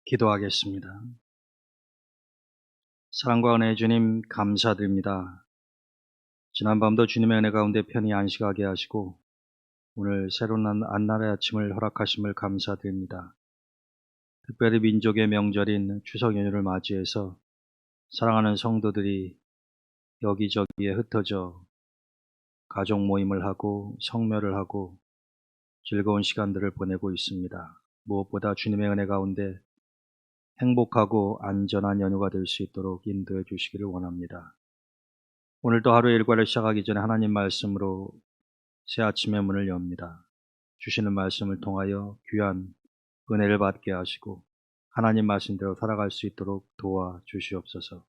기도하겠습니다. 사랑과 은혜의 주님 감사드립니다. 지난밤도 주님의 은혜 가운데 편히 안식하게 하시고 오늘 새로운 안날의 아침을 허락하심을 감사드립니다. 특별히 민족의 명절인 추석 연휴를 맞이해서 사랑하는 성도들이 여기저기에 흩어져 가족 모임을 하고 성묘를 하고 즐거운 시간들을 보내고 있습니다. 무엇보다 주님의 은혜 가운데 행복하고 안전한 연휴가 될 수 있도록 인도해 주시기를 원합니다. 오늘도 하루의 일과를 시작하기 전에 하나님 말씀으로 새 아침의 문을 엽니다. 주시는 말씀을 통하여 귀한 은혜를 받게 하시고 하나님 말씀대로 살아갈 수 있도록 도와주시옵소서.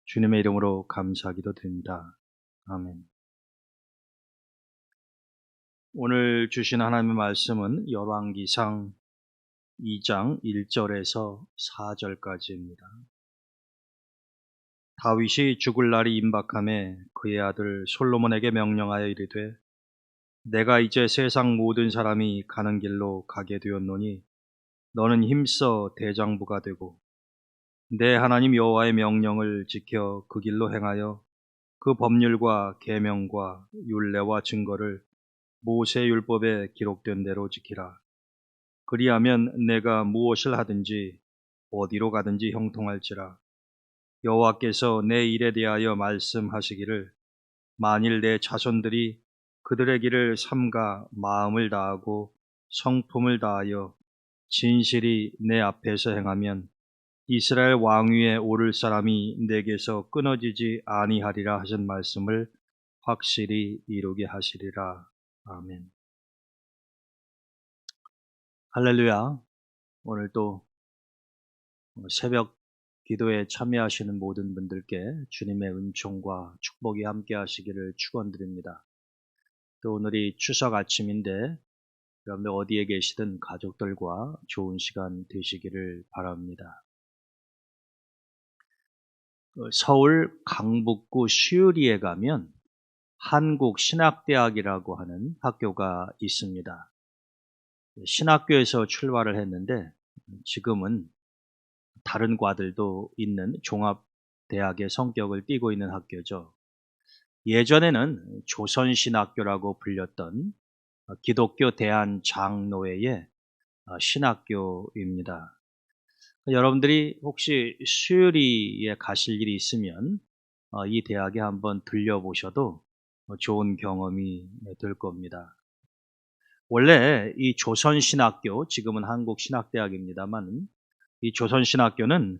주님의 이름으로 감사하기도 드립니다. 아멘. 오늘 주신 하나님의 말씀은 열왕기상 2장 1절에서 4절까지입니다. 다윗이 죽을 날이 임박함에 그의 아들 솔로몬에게 명령하여 이르되 내가 이제 세상 모든 사람이 가는 길로 가게 되었노니 너는 힘써 대장부가 되고 내 하나님 여호와의 명령을 지켜 그 길로 행하여 그 법률과 계명과 율례와 증거를 모세 율법에 기록된 대로 지키라. 그리하면 내가 무엇을 하든지 어디로 가든지 형통할지라. 여호와께서 내 일에 대하여 말씀하시기를 만일 내 자손들이 그들의 길을 삼가 마음을 다하고 성품을 다하여 진실이 내 앞에서 행하면 이스라엘 왕위에 오를 사람이 내게서 끊어지지 아니하리라 하신 말씀을 확실히 이루게 하시리라. 아멘. 할렐루야. 오늘 또 새벽 기도에 참여하시는 모든 분들께 주님의 은총과 축복이 함께 하시기를 축원드립니다. 또 오늘이 추석 아침인데 여러분들 어디에 계시든 가족들과 좋은 시간 되시기를 바랍니다. 서울 강북구 시우리에 가면 한국신학대학이라고 하는 학교가 있습니다. 신학교에서 출발을 했는데 지금은 다른 과들도 있는 종합대학의 성격을 띠고 있는 학교죠. 예전에는 조선신학교라고 불렸던 기독교 대한장로회의 신학교입니다. 여러분들이 혹시 수유리에 가실 일이 있으면 이 대학에 한번 들려보셔도 좋은 경험이 될 겁니다. 원래 이 조선신학교, 지금은 한국신학대학입니다만 이 조선신학교는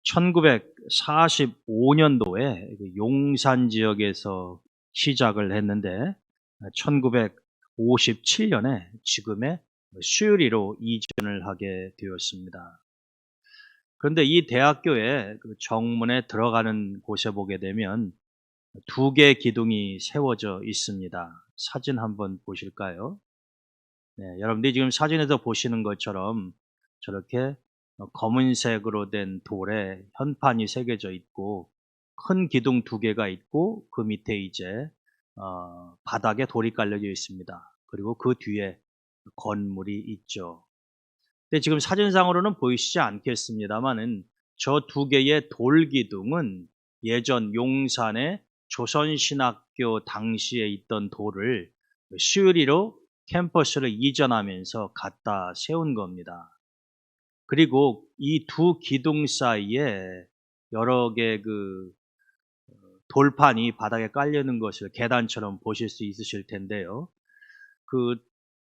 1945년도에 용산 지역에서 시작을 했는데 1957년에 지금의 수유리로 이전을 하게 되었습니다. 그런데 이 대학교의 정문에 들어가는 곳에 보게 되면 두 개의 기둥이 세워져 있습니다. 사진 한번 보실까요? 네, 여러분들이 지금 사진에서 보시는 것처럼 저렇게 검은색으로 된 돌에 현판이 새겨져 있고 큰 기둥 두 개가 있고 그 밑에 이제 바닥에 돌이 깔려져 있습니다. 그리고 그 뒤에 건물이 있죠. 근데 지금 사진상으로는 보이시지 않겠습니다만은 저 두 개의 돌 기둥은 예전 용산의 조선신학교 당시에 있던 돌을 수유리로 캠퍼스를 이전하면서 갖다 세운 겁니다. 그리고 이 두 기둥 사이에 여러 개 돌판이 바닥에 깔려 있는 것을 계단처럼 보실 수 있으실 텐데요. 그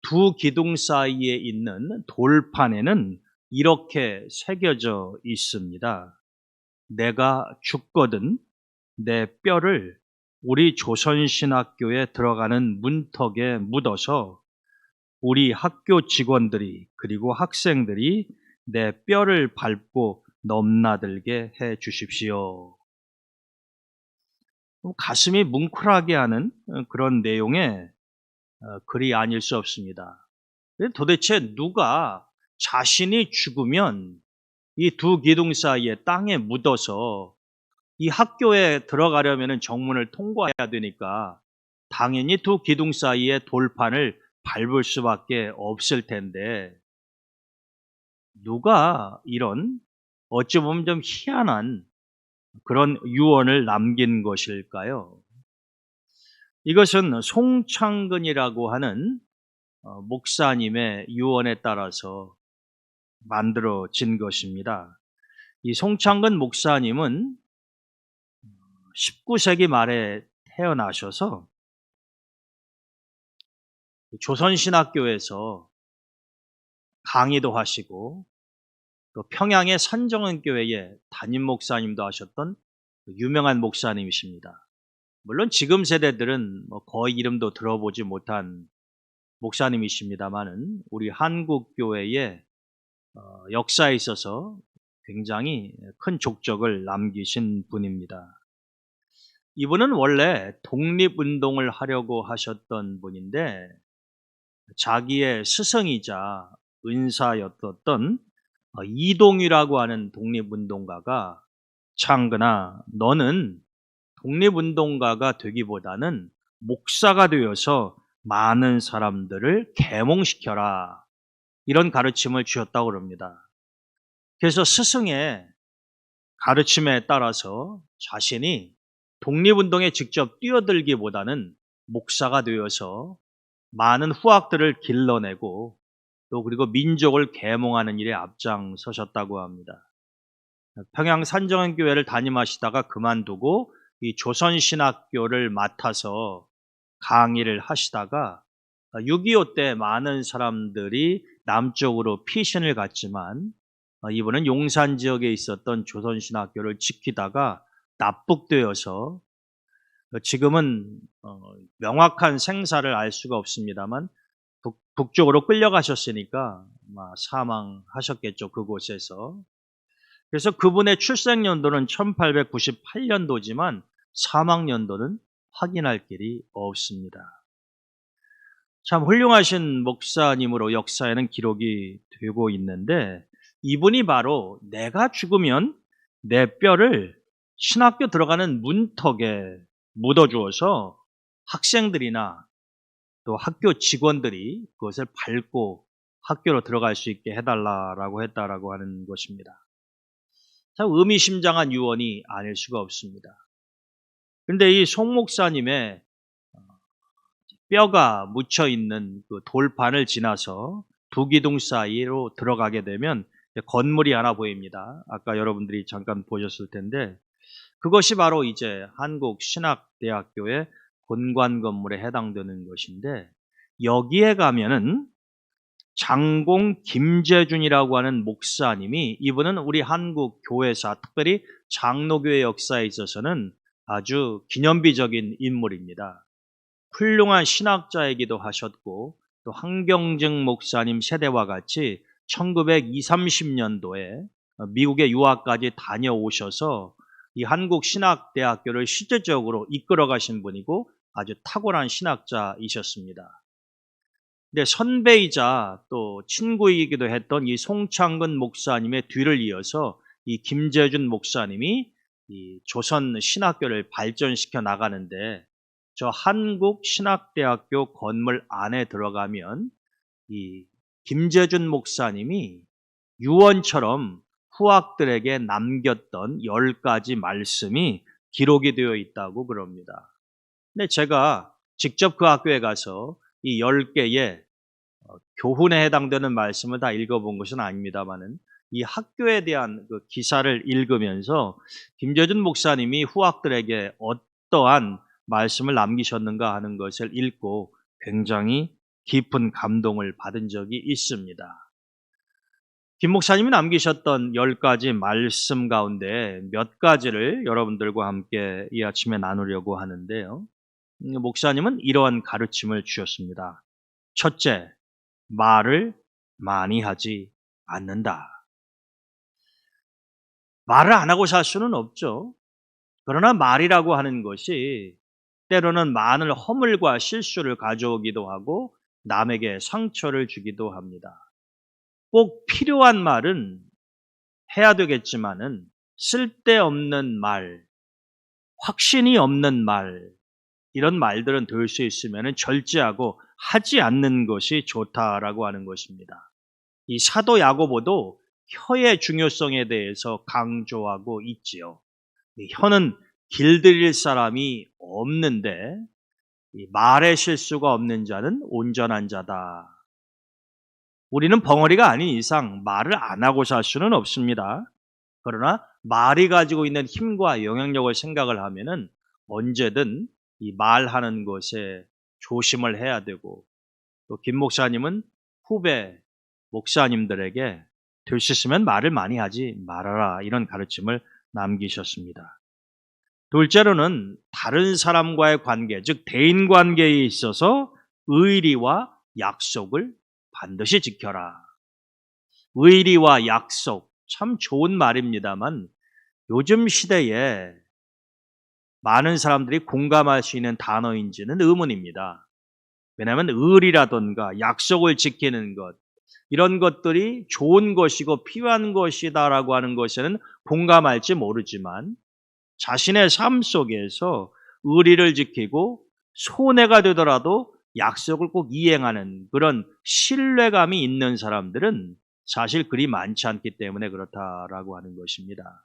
두 기둥 사이에 있는 돌판에는 이렇게 새겨져 있습니다. 내가 죽거든 내 뼈를 우리 조선신학교에 들어가는 문턱에 묻어서 우리 학교 직원들이 그리고 학생들이 내 뼈를 밟고 넘나들게 해 주십시오. 가슴이 뭉클하게 하는 그런 내용의 글이 아닐 수 없습니다. 도대체 누가 자신이 죽으면 이 두 기둥 사이에 땅에 묻어서 이 학교에 들어가려면 정문을 통과해야 되니까 당연히 두 기둥 사이에 돌판을 밟을 수밖에 없을 텐데 누가 이런 어찌 보면 좀 희한한 그런 유언을 남긴 것일까요? 이것은 송창근이라고 하는 목사님의 유언에 따라서 만들어진 것입니다. 이 송창근 목사님은 19세기 말에 태어나셔서 조선신학교에서 강의도 하시고 또 평양의 산정은교회의 담임 목사님도 하셨던 유명한 목사님이십니다. 물론 지금 세대들은 거의 이름도 들어보지 못한 목사님이십니다만은 우리 한국 교회의 역사에 있어서 굉장히 큰 족적을 남기신 분입니다. 이분은 원래 독립운동을 하려고 하셨던 분인데 자기의 스승이자 은사였던 이동유라고 하는 독립운동가가 창근아, 너는 독립운동가가 되기보다는 목사가 되어서 많은 사람들을 계몽시켜라. 이런 가르침을 주셨다고 합니다. 그래서 스승의 가르침에 따라서 자신이 독립운동에 직접 뛰어들기보다는 목사가 되어서 많은 후학들을 길러내고 또 그리고 민족을 계몽하는 일에 앞장서셨다고 합니다. 평양 산정은교회를 담임하시다가 그만두고 이 조선신학교를 맡아서 강의를 하시다가 6.25 때 많은 사람들이 남쪽으로 피신을 갔지만 이분은 용산 지역에 있었던 조선신학교를 지키다가 납북되어서 지금은 명확한 생사를 알 수가 없습니다만 북쪽으로 끌려가셨으니까 아마 사망하셨겠죠, 그곳에서. 그래서 그분의 출생 연도는 1898년도지만 사망 연도는 확인할 길이 없습니다. 참 훌륭하신 목사님으로 역사에는 기록이 되고 있는데 이분이 바로 내가 죽으면 내 뼈를 신학교 들어가는 문턱에 묻어주어서 학생들이나 또 학교 직원들이 그것을 밟고 학교로 들어갈 수 있게 해달라고 했다라고 하는 것입니다. 참 의미심장한 유언이 아닐 수가 없습니다. 그런데 이 송 목사님의 뼈가 묻혀 있는 그 돌판을 지나서 두 기둥 사이로 들어가게 되면 건물이 하나 보입니다. 아까 여러분들이 잠깐 보셨을 텐데 그것이 바로 이제 한국신학대학교의 본관 건물에 해당되는 것인데 여기에 가면은 장공 김재준이라고 하는 목사님이 이분은 우리 한국 교회사 특별히 장로교회 역사에 있어서는 아주 기념비적인 인물입니다. 훌륭한 신학자이기도 하셨고 또 한경증 목사님 세대와 같이 1920, 30년도에 미국에 유학까지 다녀오셔서 이 한국신학대학교를 실제적으로 이끌어 가신 분이고 아주 탁월한 신학자이셨습니다. 근데 선배이자 또 친구이기도 했던 이 송창근 목사님의 뒤를 이어서 이 김재준 목사님이 이 조선 신학교를 발전시켜 나가는데 저 한국신학대학교 건물 안에 들어가면 이 김재준 목사님이 유언처럼 후학들에게 남겼던 10가지 말씀이 기록이 되어 있다고 그럽니다. 근데 제가 직접 그 학교에 가서 이 10개의 교훈에 해당되는 말씀을 다 읽어본 것은 아닙니다만은 이 학교에 대한 그 기사를 읽으면서 김재준 목사님이 후학들에게 어떠한 말씀을 남기셨는가 하는 것을 읽고 굉장히 깊은 감동을 받은 적이 있습니다. 김 목사님이 남기셨던 10가지 말씀 가운데 몇 가지를 여러분들과 함께 이 아침에 나누려고 하는데요. 목사님은 이러한 가르침을 주셨습니다. 첫째, 말을 많이 하지 않는다. 말을 안 하고 살 수는 없죠. 그러나 말이라고 하는 것이 때로는 많은 허물과 실수를 가져오기도 하고 남에게 상처를 주기도 합니다. 꼭 필요한 말은 해야 되겠지만은 쓸데없는 말, 확신이 없는 말, 이런 말들은 될 수 있으면 절제하고 하지 않는 것이 좋다라고 하는 것입니다. 이 사도 야고보도 혀의 중요성에 대해서 강조하고 있지요. 이 혀는 길들일 사람이 없는데 이 말의 실수가 없는 자는 온전한 자다. 우리는 벙어리가 아닌 이상 말을 안 하고 살 수는 없습니다. 그러나 말이 가지고 있는 힘과 영향력을 생각을 하면은 언제든 이 말하는 것에 조심을 해야 되고, 또 김 목사님은 후배 목사님들에게 될 수 있으면 말을 많이 하지 말아라, 이런 가르침을 남기셨습니다. 둘째로는 다른 사람과의 관계, 즉 대인 관계에 있어서 의리와 약속을 반드시 지켜라. 의리와 약속, 참 좋은 말입니다만 요즘 시대에 많은 사람들이 공감할 수 있는 단어인지는 의문입니다. 왜냐하면 의리라든가 약속을 지키는 것, 이런 것들이 좋은 것이고 필요한 것이다라고 하는 것에는 공감할지 모르지만, 자신의 삶 속에서 의리를 지키고 손해가 되더라도 약속을 꼭 이행하는 그런 신뢰감이 있는 사람들은 사실 그리 많지 않기 때문에 그렇다라고 하는 것입니다.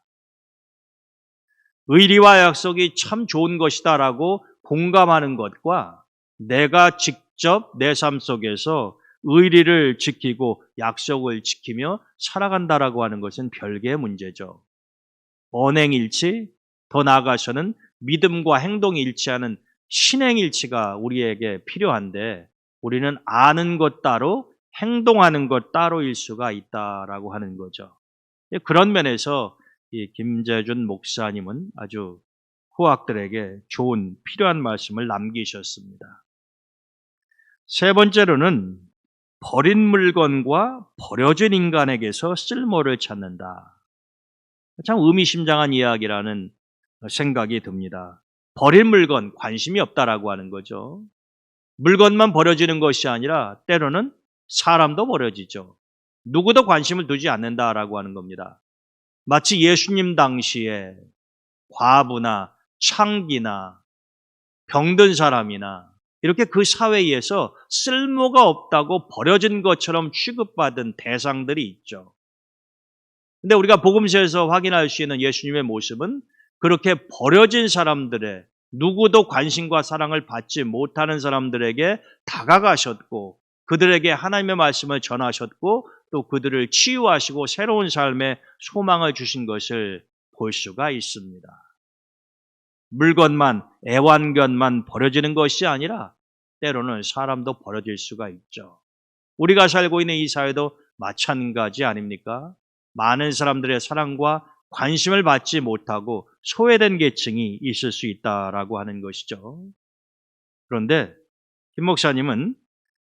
의리와 약속이 참 좋은 것이다라고 공감하는 것과 내가 직접 내 삶 속에서 의리를 지키고 약속을 지키며 살아간다라고 하는 것은 별개의 문제죠. 언행일치, 더 나아가서는 믿음과 행동이 일치하는 신행일치가 우리에게 필요한데, 우리는 아는 것 따로 행동하는 것 따로일 수가 있다라고 하는 거죠. 그런 면에서 이 김재준 목사님은 아주 후학들에게 좋은 필요한 말씀을 남기셨습니다. 세 번째로는 버린 물건과 버려진 인간에게서 쓸모를 찾는다. 참 의미심장한 이야기라는 생각이 듭니다. 버린 물건, 관심이 없다라고 하는 거죠. 물건만 버려지는 것이 아니라 때로는 사람도 버려지죠. 누구도 관심을 두지 않는다라고 하는 겁니다. 마치 예수님 당시에 과부나 창기나 병든 사람이나 이렇게 그 사회에서 쓸모가 없다고 버려진 것처럼 취급받은 대상들이 있죠. 근데 우리가 복음서에서 확인할 수 있는 예수님의 모습은 그렇게 버려진 사람들의, 누구도 관심과 사랑을 받지 못하는 사람들에게 다가가셨고 그들에게 하나님의 말씀을 전하셨고 또 그들을 치유하시고 새로운 삶의 소망을 주신 것을 볼 수가 있습니다. 물건만, 애완견만 버려지는 것이 아니라 때로는 사람도 버려질 수가 있죠. 우리가 살고 있는 이 사회도 마찬가지 아닙니까? 많은 사람들의 사랑과 관심을 받지 못하고 소외된 계층이 있을 수 있다라고 하는 것이죠. 그런데 김 목사님은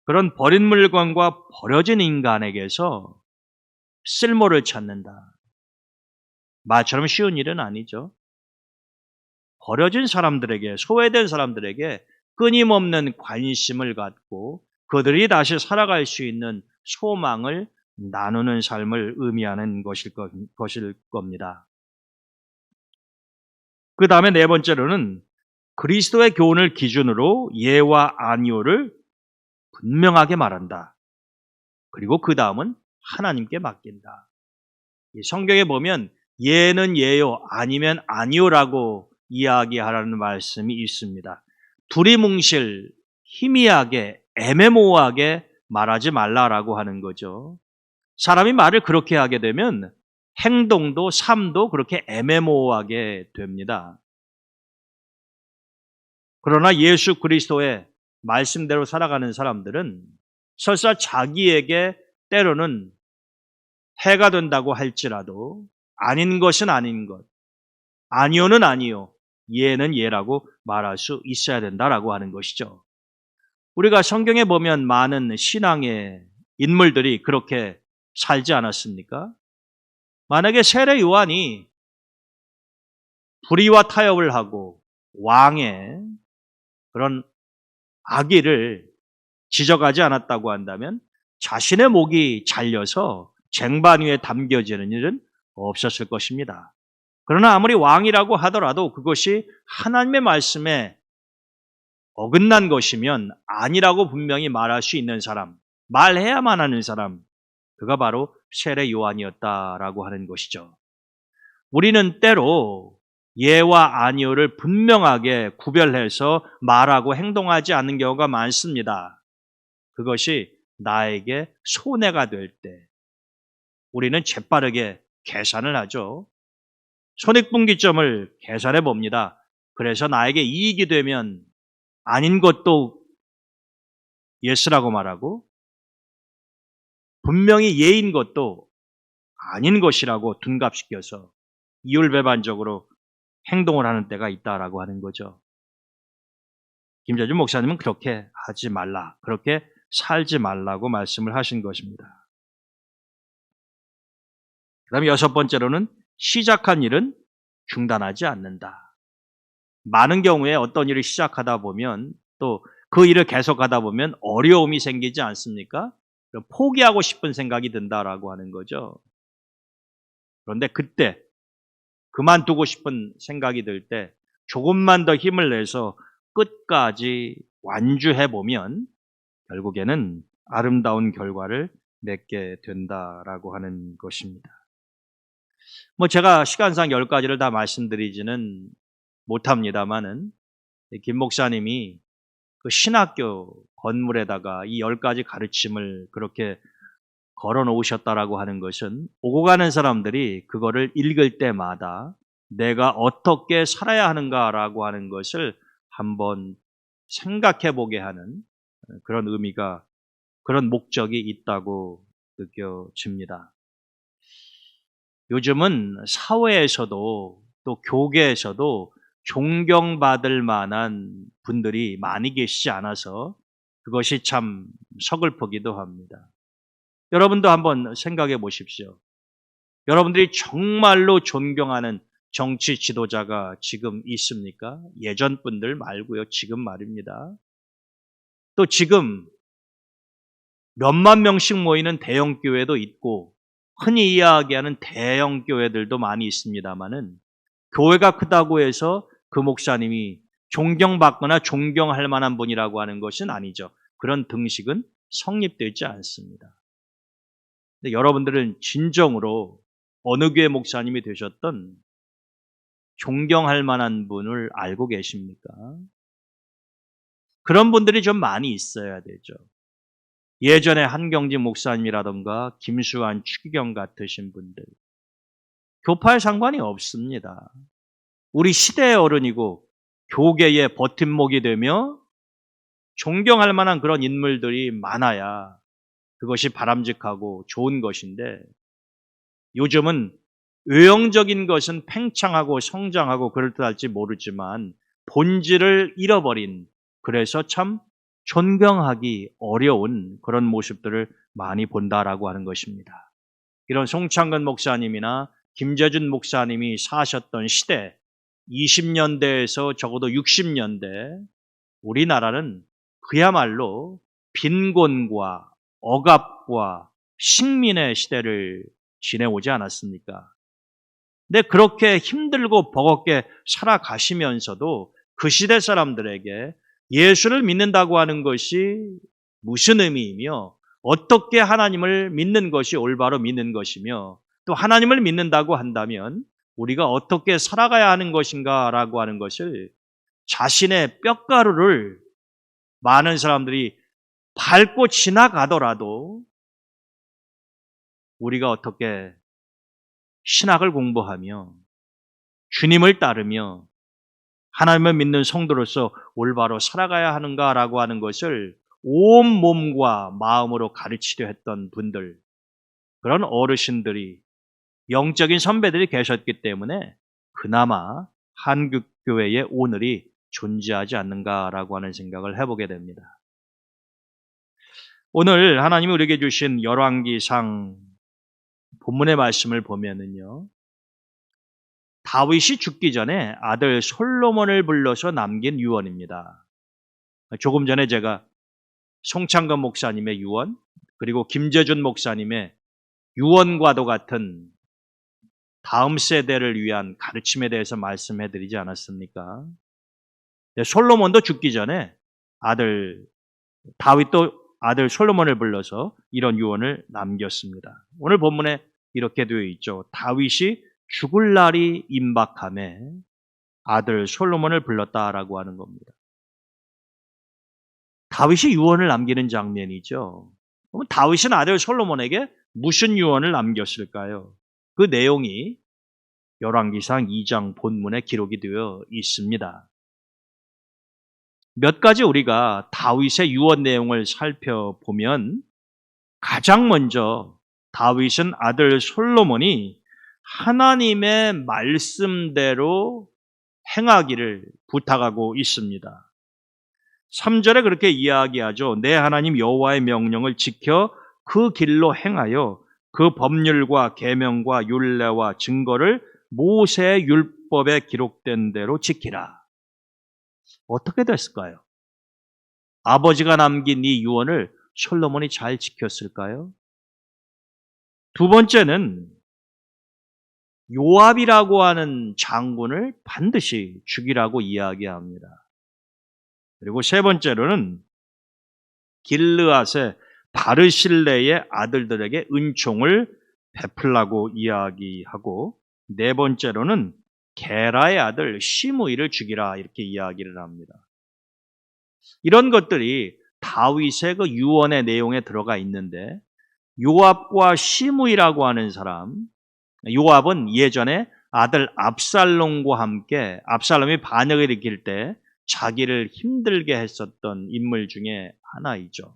그런 버린 물건과 버려진 인간에게서 쓸모를 찾는다. 말처럼 쉬운 일은 아니죠. 버려진 사람들에게, 소외된 사람들에게 끊임없는 관심을 갖고 그들이 다시 살아갈 수 있는 소망을 나누는 삶을 의미하는 것일 겁니다. 그 다음에 네 번째로는 그리스도의 교훈을 기준으로 예와 아니오를 분명하게 말한다. 그리고 그 다음은 하나님께 맡긴다. 성경에 보면 예는 예요, 아니면 아니오라고 이야기하라는 말씀이 있습니다. 두리뭉실, 희미하게, 애매모호하게 말하지 말라라고 하는 거죠. 사람이 말을 그렇게 하게 되면 행동도 삶도 그렇게 애매모호하게 됩니다. 그러나 예수 그리스도의 말씀대로 살아가는 사람들은 설사 자기에게 때로는 해가 된다고 할지라도 아닌 것은 아닌 것, 아니오는 아니오, 예는 예라고 말할 수 있어야 된다라고 하는 것이죠. 우리가 성경에 보면 많은 신앙의 인물들이 그렇게 살지 않았습니까? 만약에 세례 요한이 불의와 타협을 하고 왕의 그런 악의를 지적하지 않았다고 한다면 자신의 목이 잘려서 쟁반 위에 담겨지는 일은 없었을 것입니다. 그러나 아무리 왕이라고 하더라도 그것이 하나님의 말씀에 어긋난 것이면 아니라고 분명히 말할 수 있는 사람, 말해야만 하는 사람, 그가 바로 세례 요한이었다라고 하는 것이죠. 우리는 때로 예와 아니오를 분명하게 구별해서 말하고 행동하지 않는 경우가 많습니다. 그것이 나에게 손해가 될 때 우리는 재빠르게 계산을 하죠. 손익분기점을 계산해 봅니다. 그래서 나에게 이익이 되면 아닌 것도 예스라고 말하고 분명히 예인 것도 아닌 것이라고 둔갑시켜서 이율배반적으로 행동을 하는 때가 있다라고 하는 거죠. 김재준 목사님은 그렇게 하지 말라, 그렇게 살지 말라고 말씀을 하신 것입니다. 그 다음에 6번째로는 시작한 일은 중단하지 않는다. 많은 경우에 어떤 일을 시작하다 보면 또 그 일을 계속하다 보면 어려움이 생기지 않습니까? 포기하고 싶은 생각이 든다라고 하는 거죠. 그런데 그때 그만두고 싶은 생각이 들 때 조금만 더 힘을 내서 끝까지 완주해 보면 결국에는 아름다운 결과를 맺게 된다라고 하는 것입니다. 제가 시간상 10가지를 다 말씀드리지는 못합니다만은 김 목사님이 그 신학교 건물에다가 이 10가지 가르침을 그렇게 걸어 놓으셨다라고 하는 것은 오고 가는 사람들이 그거를 읽을 때마다 내가 어떻게 살아야 하는가라고 하는 것을 한번 생각해 보게 하는 그런 의미가, 그런 목적이 있다고 느껴집니다. 요즘은 사회에서도 또 교계에서도 존경받을 만한 분들이 많이 계시지 않아서 그것이 참 서글프기도 합니다. 여러분도 한번 생각해 보십시오. 여러분들이 정말로 존경하는 정치 지도자가 지금 있습니까? 예전 분들 말고요. 지금 말입니다. 또 지금 몇만 명씩 모이는 대형 교회도 있고 흔히 이야기하는 대형 교회들도 많이 있습니다만은 교회가 크다고 해서 그 목사님이 존경받거나 존경할 만한 분이라고 하는 것은 아니죠. 그런 등식은 성립되지 않습니다. 근데 여러분들은 진정으로 어느 교회 목사님이 되셨던 존경할 만한 분을 알고 계십니까? 그런 분들이 좀 많이 있어야 되죠. 예전에 한경직 목사님이라던가 김수환, 추기경 같으신 분들. 교파에 상관이 없습니다. 우리 시대의 어른이고 교계의 버팀목이 되며 존경할 만한 그런 인물들이 많아야 그것이 바람직하고 좋은 것인데 요즘은 외형적인 것은 팽창하고 성장하고 그럴듯할지 모르지만 본질을 잃어버린, 그래서 참 존경하기 어려운 그런 모습들을 많이 본다라고 하는 것입니다. 이런 송창근 목사님이나 김재준 목사님이 사셨던 시대 20년대에서 적어도 60년대 우리나라는 그야말로 빈곤과 억압과 식민의 시대를 지내오지 않았습니까? 근데 그렇게 힘들고 버겁게 살아가시면서도 그 시대 사람들에게 예수를 믿는다고 하는 것이 무슨 의미이며 어떻게 하나님을 믿는 것이 올바로 믿는 것이며 또 하나님을 믿는다고 한다면 우리가 어떻게 살아가야 하는 것인가라고 하는 것을 자신의 뼈가루를 많은 사람들이 밟고 지나가더라도 우리가 어떻게 신학을 공부하며 주님을 따르며 하나님을 믿는 성도로서 올바로 살아가야 하는가라고 하는 것을 온 몸과 마음으로 가르치려 했던 분들, 그런 어르신들이, 영적인 선배들이 계셨기 때문에 그나마 한국교회의 오늘이 존재하지 않는가라고 하는 생각을 해보게 됩니다. 오늘 하나님이 우리에게 주신 열왕기상 본문의 말씀을 보면은요, 다윗이 죽기 전에 아들 솔로몬을 불러서 남긴 유언입니다. 조금 전에 제가 송창근 목사님의 유언, 그리고 김재준 목사님의 유언과도 같은 다음 세대를 위한 가르침에 대해서 말씀해드리지 않았습니까? 솔로몬도 죽기 전에 아들 다윗도 아들 솔로몬을 불러서 이런 유언을 남겼습니다. 오늘 본문에 이렇게 되어 있죠. 다윗이 죽을 날이 임박함에 아들 솔로몬을 불렀다라고 하는 겁니다. 다윗이 유언을 남기는 장면이죠. 그럼 다윗은 아들 솔로몬에게 무슨 유언을 남겼을까요? 그 내용이 열왕기상 2장 본문에 기록이 되어 있습니다. 몇 가지 우리가 다윗의 유언 내용을 살펴보면 가장 먼저 다윗은 아들 솔로몬이 하나님의 말씀대로 행하기를 부탁하고 있습니다. 3절에 그렇게 이야기하죠. 내 하나님 여호와의 명령을 지켜 그 길로 행하여 그 법률과 계명과 율례와 증거를 모세의 율법에 기록된 대로 지키라. 어떻게 됐을까요? 아버지가 남긴 이 유언을 솔로몬이 잘 지켰을까요? 두 번째는 요압이라고 하는 장군을 반드시 죽이라고 이야기합니다. 그리고 세 번째로는 길르앗의 바르실레의 아들들에게 은총을 베풀라고 이야기하고 네 번째로는 게라의 아들 시므이를 죽이라 이렇게 이야기를 합니다. 이런 것들이 다윗의 그 유언의 내용에 들어가 있는데 요압과 시므이라고 하는 사람, 요압은 예전에 아들 압살롬과 함께 압살롬이 반역을 일으킬 때 자기를 힘들게 했었던 인물 중에 하나이죠.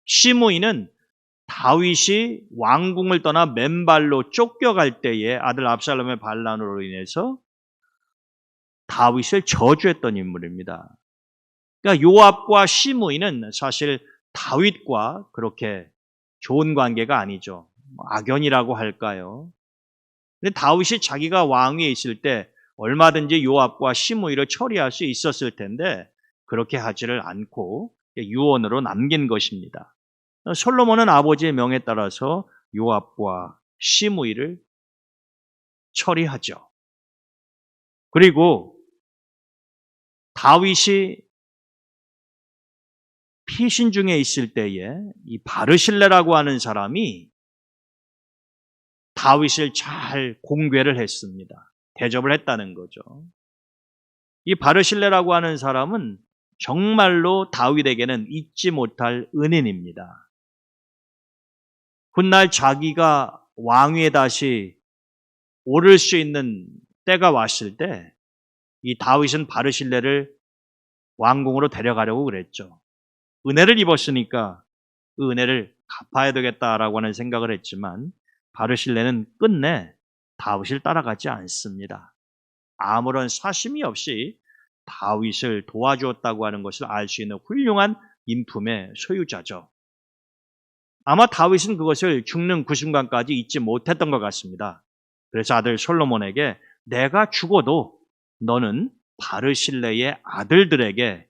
시므이는 다윗이 왕궁을 떠나 맨발로 쫓겨갈 때에 아들 압살롬의 반란으로 인해서 다윗을 저주했던 인물입니다. 그러니까 요압과 시므이는 사실 다윗과 그렇게 좋은 관계가 아니죠. 악연이라고 할까요? 근데 다윗이 자기가 왕위에 있을 때 얼마든지 요압과 시므이를 처리할 수 있었을 텐데 그렇게 하지를 않고 유언으로 남긴 것입니다. 솔로몬은 아버지의 명에 따라서 요압과 시므이를 처리하죠. 그리고 다윗이 피신 중에 있을 때에 이 바르실레라고 하는 사람이 다윗을 잘 공궤를 했습니다. 대접을 했다는 거죠. 이 바르실레라고 하는 사람은 정말로 다윗에게는 잊지 못할 은인입니다. 훗날 자기가 왕위에 다시 오를 수 있는 때가 왔을 때 이 다윗은 바르실레를 왕궁으로 데려가려고 그랬죠. 은혜를 입었으니까 그 은혜를 갚아야 되겠다라고 하는 생각을 했지만 바르실레는 끝내 다윗을 따라가지 않습니다. 아무런 사심이 없이 다윗을 도와주었다고 하는 것을 알 수 있는 훌륭한 인품의 소유자죠. 아마 다윗은 그것을 죽는 그 순간까지 잊지 못했던 것 같습니다. 그래서 아들 솔로몬에게 내가 죽어도 너는 바르실레의 아들들에게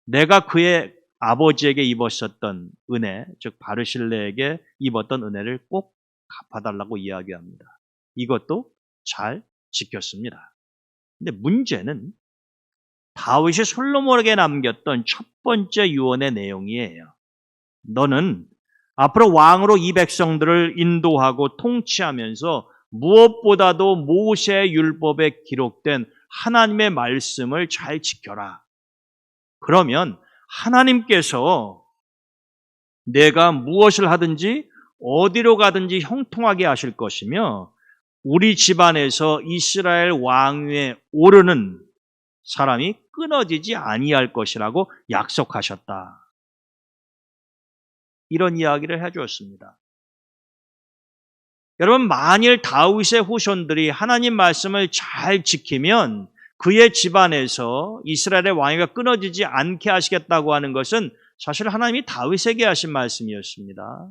내가 그의 아버지에게 입었었던 은혜, 즉 바르실레에게 입었던 은혜를 꼭 갚아달라고 이야기합니다. 이것도 잘 지켰습니다. 근데 문제는 다윗이 솔로몬에게 남겼던 첫 번째 유언의 내용이에요. 너는 앞으로 왕으로 이 백성들을 인도하고 통치하면서 무엇보다도 모세의 율법에 기록된 하나님의 말씀을 잘 지켜라. 그러면 하나님께서 내가 무엇을 하든지 어디로 가든지 형통하게 하실 것이며 우리 집안에서 이스라엘 왕위에 오르는 사람이 끊어지지 아니할 것이라고 약속하셨다. 이런 이야기를 해주었습니다. 여러분, 만일 다윗의 후손들이 하나님 말씀을 잘 지키면 그의 집안에서 이스라엘의 왕위가 끊어지지 않게 하시겠다고 하는 것은 사실 하나님이 다윗에게 하신 말씀이었습니다.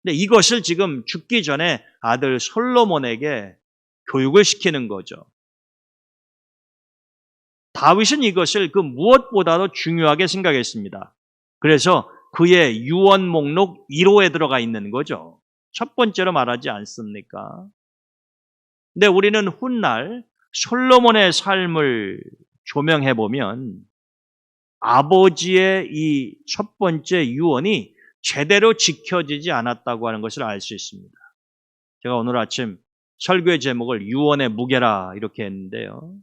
근데 이것을 지금 죽기 전에 아들 솔로몬에게 교육을 시키는 거죠. 다윗은 이것을 그 무엇보다도 중요하게 생각했습니다. 그래서 그의 유언 목록 1호에 들어가 있는 거죠. 첫 번째로 말하지 않습니까? 근데 우리는 훗날 솔로몬의 삶을 조명해 보면 아버지의 이 첫 번째 유언이 제대로 지켜지지 않았다고 하는 것을 알 수 있습니다. 제가 오늘 아침 설교의 제목을 유언의 무게라 이렇게 했는데요.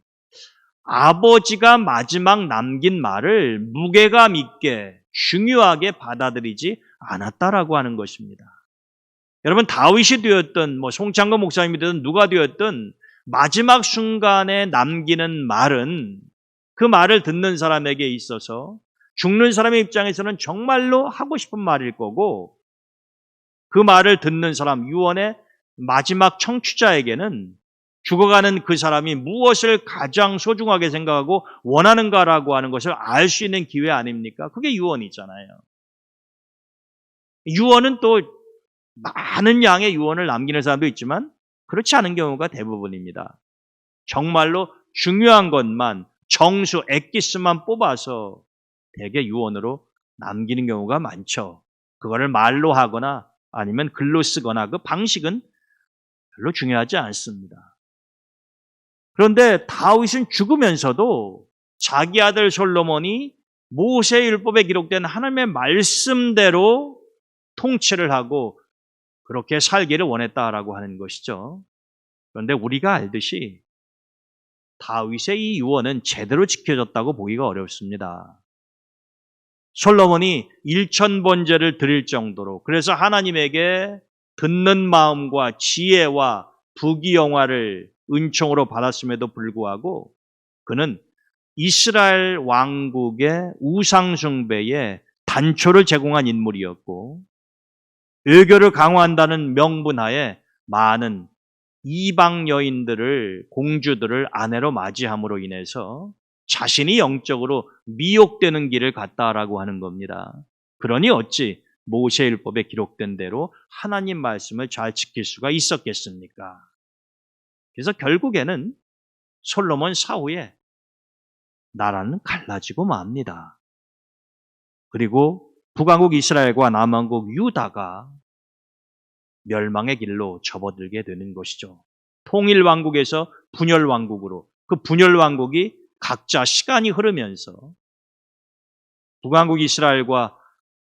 아버지가 마지막 남긴 말을 무게감 있게 중요하게 받아들이지 않았다라고 하는 것입니다. 여러분, 다윗이 되었든 송창거 목사님이 되든 누가 되었든 마지막 순간에 남기는 말은 그 말을 듣는 사람에게 있어서 죽는 사람의 입장에서는 정말로 하고 싶은 말일 거고, 그 말을 듣는 사람, 유언의 마지막 청취자에게는 죽어가는 그 사람이 무엇을 가장 소중하게 생각하고 원하는가라고 하는 것을 알 수 있는 기회 아닙니까? 그게 유언이잖아요. 유언은 또 많은 양의 유언을 남기는 사람도 있지만 그렇지 않은 경우가 대부분입니다. 정말로 중요한 것만, 정수, 엑기스만 뽑아서 대개 유언으로 남기는 경우가 많죠. 그거를 말로 하거나 아니면 글로 쓰거나 그 방식은 별로 중요하지 않습니다. 그런데 다윗은 죽으면서도 자기 아들 솔로몬이 모세율법에 기록된 하나님의 말씀대로 통치를 하고 그렇게 살기를 원했다라고 하는 것이죠. 그런데 우리가 알듯이 다윗의 이 유언은 제대로 지켜졌다고 보기가 어렵습니다. 솔로몬이 1000번제를 드릴 정도로, 그래서 하나님에게 듣는 마음과 지혜와 부귀영화를 은총으로 받았음에도 불구하고 그는 이스라엘 왕국의 우상숭배에 단초를 제공한 인물이었고, 외교를 강화한다는 명분하에 많은 이방 여인들을, 공주들을 아내로 맞이함으로 인해서 자신이 영적으로 미혹되는 길을 갔다라고 하는 겁니다. 그러니 어찌 모세율법에 기록된 대로 하나님 말씀을 잘 지킬 수가 있었겠습니까? 그래서 결국에는 솔로몬 사후에 나라는 갈라지고 맙니다. 그리고 북왕국 이스라엘과 남왕국 유다가 멸망의 길로 접어들게 되는 것이죠. 통일왕국에서 분열왕국으로, 그 분열왕국이 각자 시간이 흐르면서 북왕국 이스라엘과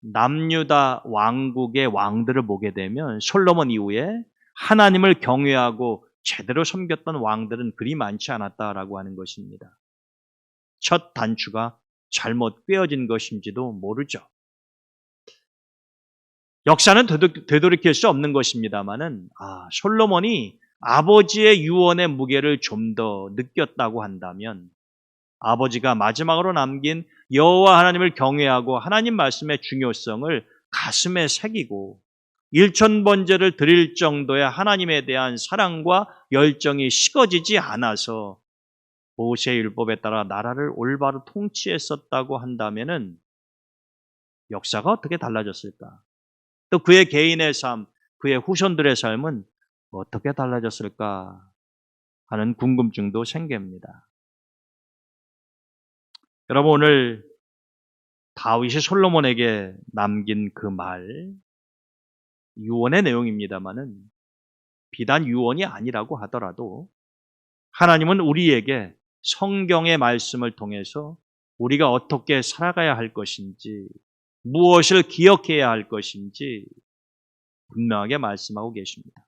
남유다 왕국의 왕들을 보게 되면 솔로몬 이후에 하나님을 경외하고 제대로 섬겼던 왕들은 그리 많지 않았다라고 하는 것입니다. 첫 단추가 잘못 꿰어진 것인지도 모르죠. 역사는 되돌이킬 수 없는 것입니다만은 솔로몬이 아버지의 유언의 무게를 좀 더 느꼈다고 한다면 아버지가 마지막으로 남긴 여호와 하나님을 경외하고 하나님 말씀의 중요성을 가슴에 새기고 1000번제를 드릴 정도의 하나님에 대한 사랑과 열정이 식어지지 않아서 모세율법에 따라 나라를 올바로 통치했었다고 한다면은 역사가 어떻게 달라졌을까? 또 그의 개인의 삶, 그의 후손들의 삶은 어떻게 달라졌을까 하는 궁금증도 생깁니다. 여러분, 오늘 다윗이 솔로몬에게 남긴 그 말, 유언의 내용입니다마는 비단 유언이 아니라고 하더라도 하나님은 우리에게 성경의 말씀을 통해서 우리가 어떻게 살아가야 할 것인지, 무엇을 기억해야 할 것인지 분명하게 말씀하고 계십니다.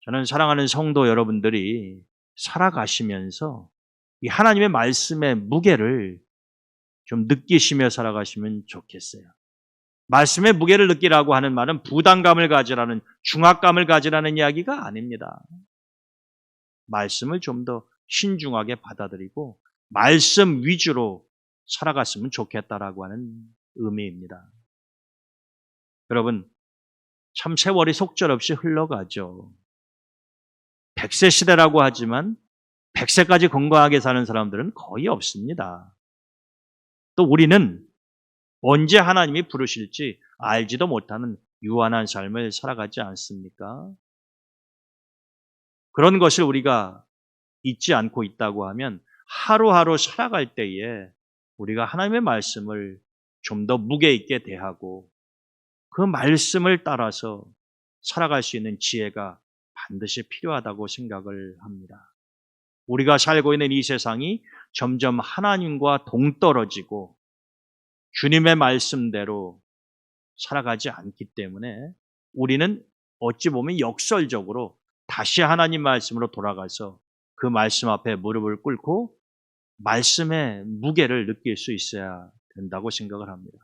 저는 사랑하는 성도 여러분들이 살아가시면서 이 하나님의 말씀의 무게를 좀 느끼시며 살아가시면 좋겠어요. 말씀의 무게를 느끼라고 하는 말은 부담감을 가지라는, 중압감을 가지라는 이야기가 아닙니다. 말씀을 좀 더 신중하게 받아들이고 말씀 위주로 살아갔으면 좋겠다라고 하는 의미입니다. 여러분, 참 세월이 속절없이 흘러가죠. 100세 시대라고 하지만 100세까지 건강하게 사는 사람들은 거의 없습니다. 또 우리는 언제 하나님이 부르실지 알지도 못하는 유한한 삶을 살아가지 않습니까? 그런 것을 우리가 잊지 않고 있다고 하면 하루하루 살아갈 때에 우리가 하나님의 말씀을 좀 더 무게 있게 대하고 그 말씀을 따라서 살아갈 수 있는 지혜가 반드시 필요하다고 생각을 합니다. 우리가 살고 있는 이 세상이 점점 하나님과 동떨어지고 주님의 말씀대로 살아가지 않기 때문에 우리는 어찌 보면 역설적으로 다시 하나님 말씀으로 돌아가서 그 말씀 앞에 무릎을 꿇고 말씀의 무게를 느낄 수 있어야 된다고 생각을 합니다.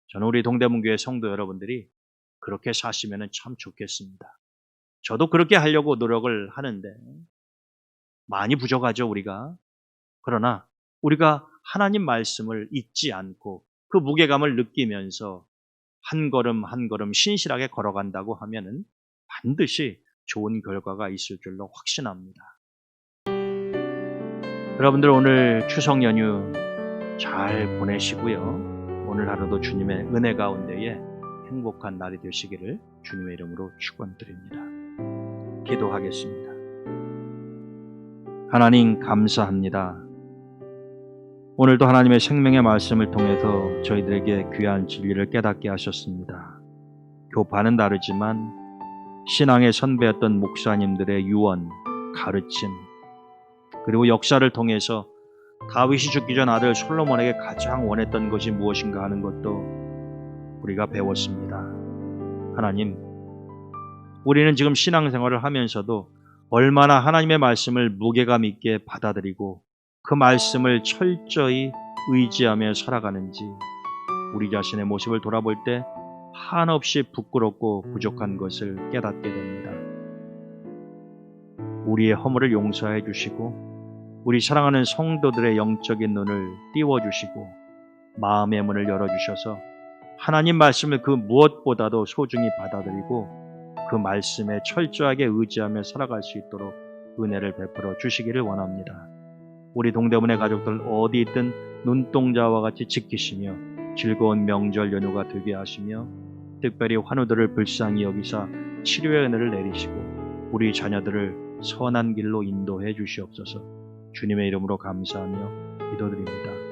저는 우리 동대문교회 성도 여러분들이 그렇게 사시면 참 좋겠습니다. 저도 그렇게 하려고 노력을 하는데 많이 부족하죠, 우리가. 그러나 우리가 하나님 말씀을 잊지 않고 그 무게감을 느끼면서 한 걸음 한 걸음 신실하게 걸어간다고 하면은 반드시 좋은 결과가 있을 줄로 확신합니다. 여러분들 오늘 추석 연휴 잘 보내시고요. 오늘 하루도 주님의 은혜 가운데에 행복한 날이 되시기를 주님의 이름으로 축원드립니다. 기도하겠습니다. 하나님 감사합니다. 오늘도 하나님의 생명의 말씀을 통해서 저희들에게 귀한 진리를 깨닫게 하셨습니다. 교파는 다르지만 신앙의 선배였던 목사님들의 유언, 가르침, 그리고 역사를 통해서 다윗이 죽기 전 아들 솔로몬에게 가장 원했던 것이 무엇인가 하는 것도 우리가 배웠습니다. 하나님, 우리는 지금 신앙생활을 하면서도 얼마나 하나님의 말씀을 무게감 있게 받아들이고 그 말씀을 철저히 의지하며 살아가는지 우리 자신의 모습을 돌아볼 때 한없이 부끄럽고 부족한 것을 깨닫게 됩니다. 우리의 허물을 용서해 주시고 우리 사랑하는 성도들의 영적인 눈을 띄워주시고 마음의 문을 열어주셔서 하나님 말씀을 그 무엇보다도 소중히 받아들이고 그 말씀에 철저하게 의지하며 살아갈 수 있도록 은혜를 베풀어 주시기를 원합니다. 우리 동대문의 가족들 어디 있든 눈동자와 같이 지키시며 즐거운 명절 연휴가 되게 하시며 특별히 환우들을 불쌍히 여기사 치료의 은혜를 내리시고 우리 자녀들을 선한 길로 인도해 주시옵소서. 주님의 이름으로 감사하며 기도드립니다.